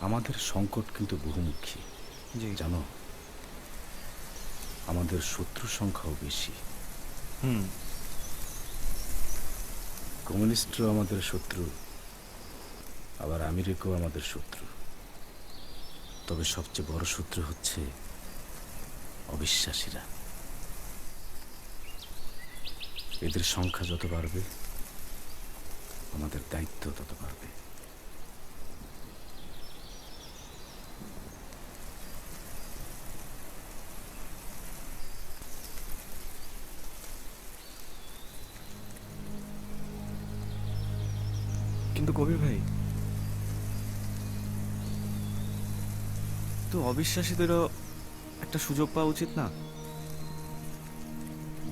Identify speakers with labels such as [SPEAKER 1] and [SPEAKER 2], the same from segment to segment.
[SPEAKER 1] আমাদের সংকট কিন্তু বহুমুখী। জি জানো, আমাদের শত্রুর সংখ্যাও বেশি। কমিউনিস্টরাও আমাদের শত্রু, আবার আমেরিকাও আমাদের শত্রু। তবে সবচেয়ে বড় শত্রু হচ্ছে অবিশ্বাসীরা। এদের সংখ্যা যত বাড়বে, আমাদের দায়িত্ব তত বাড়বে।
[SPEAKER 2] কিন্তু কবির ভাই, তো অবিশ্বাসীদেরও একটা সুযোগ পাওয়া উচিত না?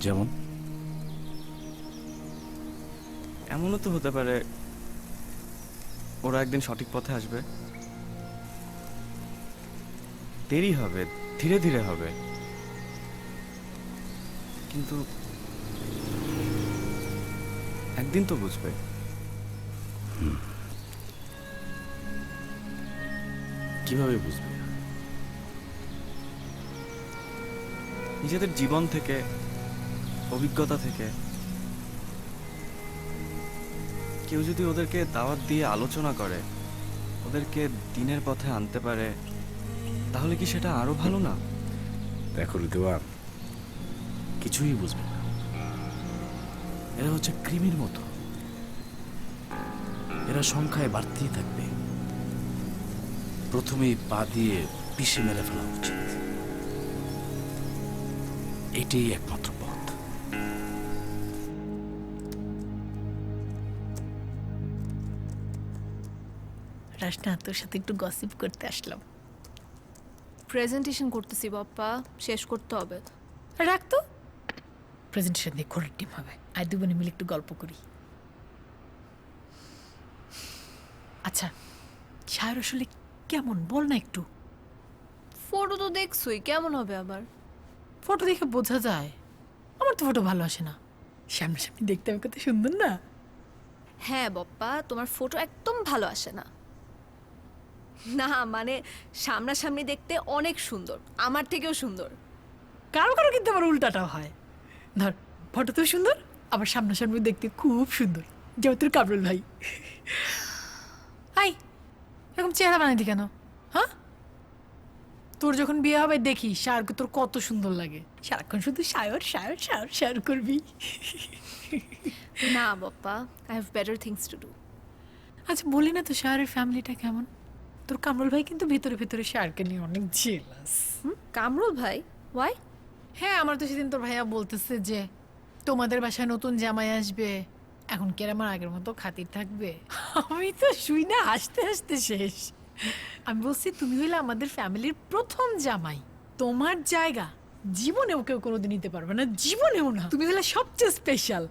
[SPEAKER 1] যেমন
[SPEAKER 2] এমনও তো হতে পারে ওরা একদিন সঠিক পথে আসবে। দেরি হবে, ধীরে ধীরে হবে, কিন্তু একদিন তো বুঝবে।
[SPEAKER 1] কিভাবে বুঝবে?
[SPEAKER 2] নিজেদের জীবন থেকে, অভিজ্ঞতা থেকে কেউ যদি ওদেরকে দাওয়াত দিয়ে আলোচনা করে, ওদেরকে দিনের পথে আনতে পারে, তাহলে কি সেটা আরো ভালো না?
[SPEAKER 1] দেখো রিদওয়ান, কিছুই বুঝবে না। এরা হচ্ছে কৃমির মতো, এরা সংখ্যায় বাড়তেই থাকবে। প্রথমেই পা দিয়ে পিষে মেরে ফেলা উচিত, এটাই একমাত্র পথ।
[SPEAKER 3] রাশনা, তোর সাথে একটু গসিপ করতে আসলাম।
[SPEAKER 4] প্রেজেন্টেশন করতেছি বাপ্পা, শেষ করতে হবে।
[SPEAKER 3] রাখ তো, প্রেজেন্টেশন দিয়ে ঘোরের টিম হবে, আর দুই বোনে মিলে একটু গল্প করি। আচ্ছা, শায়র আসলে কেমন বল না একটু।
[SPEAKER 4] ফটো তো দেখছই, কেমন হবে আবার?
[SPEAKER 3] ফটো দেখে বোঝা যায়, আমার তো ফটো ভালো আসে না। সামনাসামনি দেখতে আমি কত সুন্দর না?
[SPEAKER 4] হ্যাঁ বাপ্পা, তোমার ফটো একদম ভালো আসে না। না মানে সামনাসামনি দেখতে অনেক সুন্দর, আমার থেকেও সুন্দর।
[SPEAKER 3] কারো কারো কিন্তু আমার উল্টাটাও হয়। ধর, ফটো তো সুন্দর, আবার সামনাসামনি দেখতে খুব সুন্দর, যেমন তোর কামরুল ভাই। আই, এরকম চেহারা বানাইতি কেন? হ্যাঁ, তোর যখন বিয়ে হবে দেখি শায়রকে তোর কত সুন্দর লাগে, সারাক্ষণ শুধু শায়র শায়র শায়র শায়র করবি।
[SPEAKER 4] না Bappa, I have better things to do.
[SPEAKER 3] আচ্ছা বলি না তো, শায়রের ফ্যামিলিটা কেমন? তোর কামরুল ভাই কিন্তু ভিতরে ভিতরে শায়রকে নিয়ে অনেক জেলাস।
[SPEAKER 4] কামরুল ভাই? ওয়াই?
[SPEAKER 3] হ্যাঁ, আমার তো সেদিন তোর ভাইয়া বলতেছে যে তোমাদের বাসায় নতুন জামাই আসবে, এখন কি আর আমার আগের মতো খাতির থাকবে? আমি তো শুই না হাসতে হাসতে শেষ। আমি বলছি, তুমি হইলে আমাদের ফ্যামিলির প্রথম জামাই, তোমার জায়গা জীবনেও কেউ কোনোদিন নিতে পারবে না, জীবনেও না। তুমি হলে সবচেয়ে স্পেশাল।